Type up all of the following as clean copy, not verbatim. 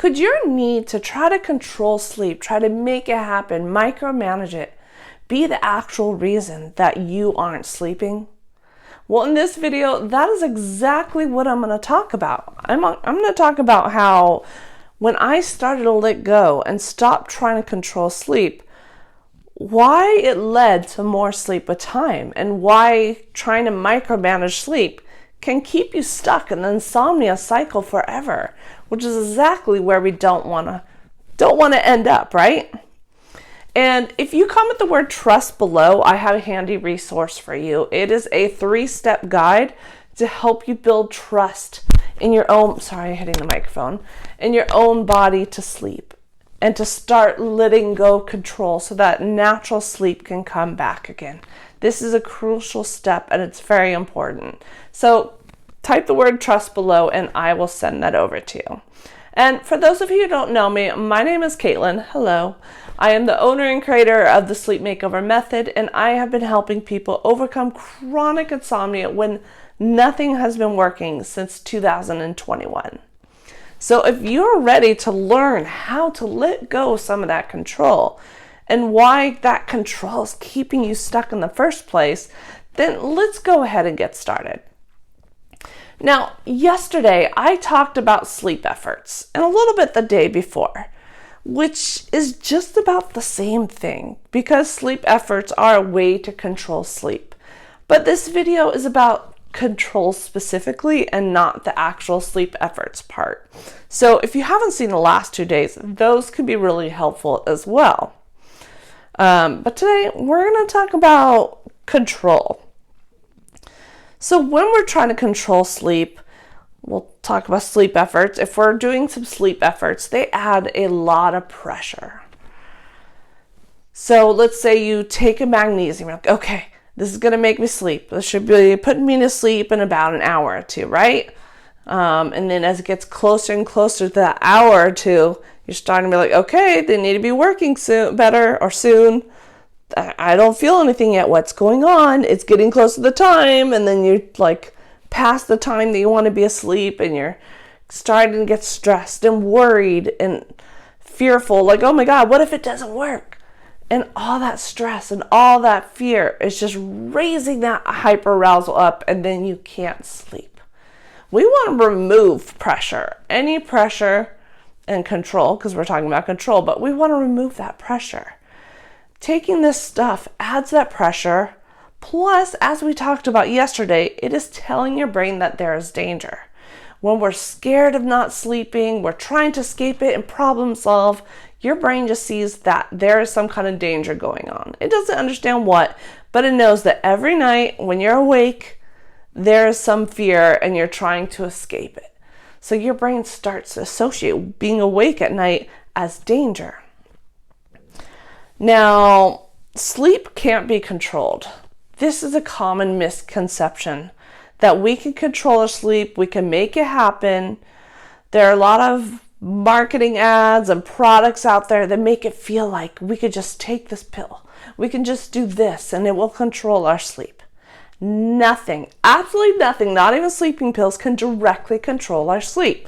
Could your need to try to control sleep, try to make it happen, micromanage it, be the actual reason that you aren't sleeping? Well, in this video, that is exactly what I'm going to talk about. I'm going to talk about how when I started to let go and stop trying to control sleep, why it led to more sleep with time, and why trying to micromanage sleep can keep you stuck in the insomnia cycle forever, which is exactly where we don't want to end up, right? And if you comment the word trust below, I have a handy resource for you. It is a 3-step guide to help you build trust in your own, in your own body to sleep, and to start letting go control so that natural sleep can come back again. This is a crucial step and it's very important. So type the word trust below and I will send that over to you. And for those of you who don't know me, my name is Caitlin. Hello. I am the owner and creator of the Sleep Makeover Method, and I have been helping people overcome chronic insomnia when nothing has been working since 2021. So if you're ready to learn how to let go of some of that control and why that control is keeping you stuck in the first place, then let's go ahead and get started. Now, yesterday I talked about sleep efforts, and a little bit the day before, which is just about the same thing because sleep efforts are a way to control sleep. But this video is about control specifically and not the actual sleep efforts part. So if you haven't seen the last 2 days, those could be really helpful as well. But today we're going to talk about control. So when we're trying to control sleep, we'll talk about sleep efforts. If we're doing some sleep efforts, they add a lot of pressure. So let's say you take a magnesium, you're like, okay, this is going to make me sleep. This should be putting me to sleep in about an hour or two, right? And then as it gets closer and closer to that hour or two, you're starting to be like, okay, they need to be working soon. I don't feel anything yet. What's going on? It's getting close to the time. And then you're like past the time that you want to be asleep, and you're starting to get stressed and worried and fearful. Like, oh my God, what if it doesn't work? And all that stress and all that fear is just raising that hyperarousal up, and then you can't sleep. We want to remove pressure, any pressure and control, because we're talking about control, but we want to remove that pressure. Taking this stuff adds that pressure. Plus, as we talked about yesterday, it is telling your brain that there is danger. When we're scared of not sleeping, we're trying to escape it and problem solve, your brain just sees that there is some kind of danger going on. It doesn't understand what, but it knows that every night when you're awake, there is some fear and you're trying to escape it. So your brain starts to associate being awake at night as danger. Now, sleep can't be controlled. This is a common misconception that we can control our sleep, we can make it happen. There are a lot of marketing ads and products out there that make it feel like we could just take this pill. We can just do this and it will control our sleep. Nothing, absolutely nothing, not even sleeping pills, can directly control our sleep.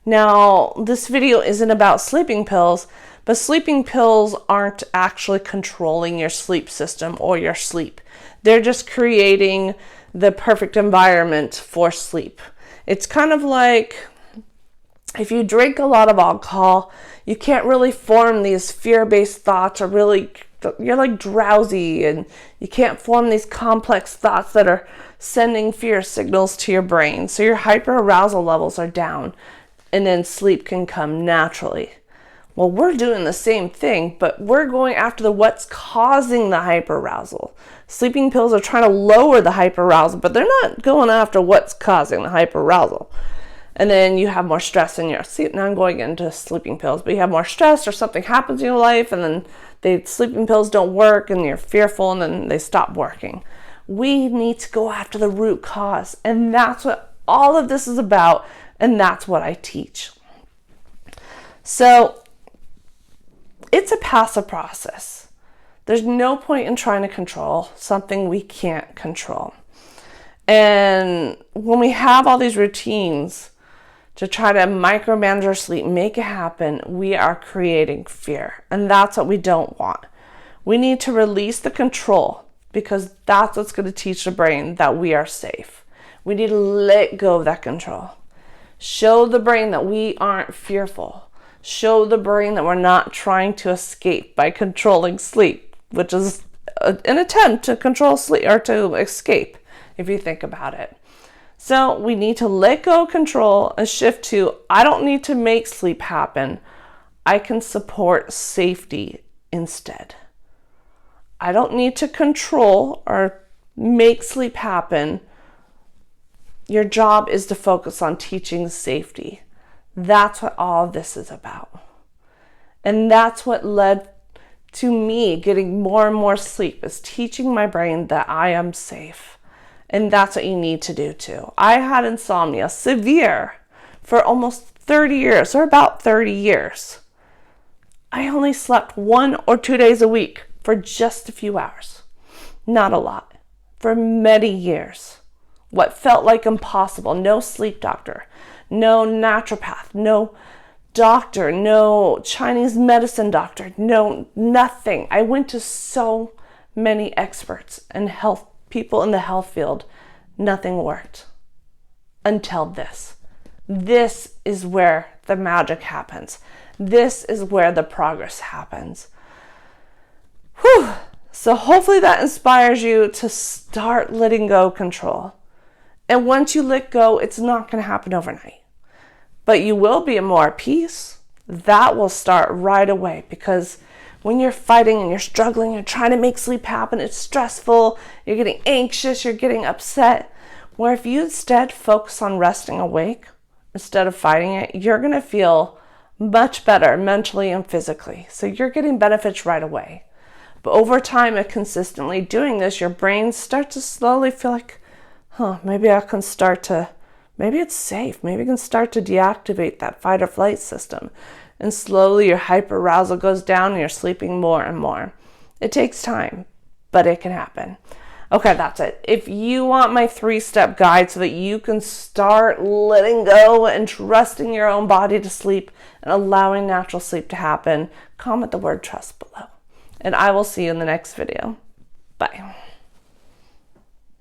Now, this video isn't about sleeping pills, but sleeping pills aren't actually controlling your sleep system or your sleep. They're just creating the perfect environment for sleep. It's kind of like if you drink a lot of alcohol, you can't really form these fear-based thoughts, or really, you're like drowsy, and you can't form these complex thoughts that are sending fear signals to your brain. So your hyperarousal levels are down, and then sleep can come naturally. Well, we're doing the same thing, but we're going after what's causing the hyperarousal. Sleeping pills are trying to lower the hyperarousal, but they're not going after what's causing the hyperarousal. And then you have more stress in your sleep. Now I'm going into sleeping pills, but you have more stress or something happens in your life, and then the sleeping pills don't work and you're fearful, and then they stop working. We need to go after the root cause, and that's what all of this is about, and that's what I teach. So it's a passive process. There's no point in trying to control something we can't control. And when we have all these routines to try to micromanage our sleep, make it happen, we are creating fear. And that's what we don't want. We need to release the control, because that's what's going to teach the brain that we are safe. We need to let go of that control. Show the brain that we aren't fearful. Show the brain that we're not trying to escape by controlling sleep, which is an attempt to control sleep or to escape, if you think about it. So we need to let go of control and shift to, I don't need to make sleep happen. I can support safety instead. I don't need to control or make sleep happen. Your job is to focus on teaching safety. That's what all of this is about. And that's what led to me getting more and more sleep, is teaching my brain that I am safe. And that's what you need to do too. I had insomnia, severe, for almost 30 years, or about 30 years. I only slept 1 or 2 days a week for just a few hours. Not a lot. For many years. What felt like impossible. No sleep doctor, no naturopath, no doctor, no Chinese medicine doctor, no nothing. I went to so many experts and people in the health field. Nothing worked until this. This is where the magic happens. This is where the progress happens. Whew. So hopefully that inspires you to start letting go of control. And once you let go, it's not going to happen overnight. But you will be more at peace. That will start right away, because when you're fighting and you're struggling, you're trying to make sleep happen, it's stressful, you're getting anxious, you're getting upset. Where if you instead focus on resting awake instead of fighting it, you're going to feel much better mentally and physically. So you're getting benefits right away. But over time and consistently doing this, your brain starts to slowly feel like, maybe it's safe. Maybe you can start to deactivate that fight or flight system. And slowly your hyperarousal goes down and you're sleeping more and more. It takes time, but it can happen. Okay, that's it. If you want my 3-step guide so that you can start letting go and trusting your own body to sleep and allowing natural sleep to happen, comment the word trust below. And I will see you in the next video. Bye.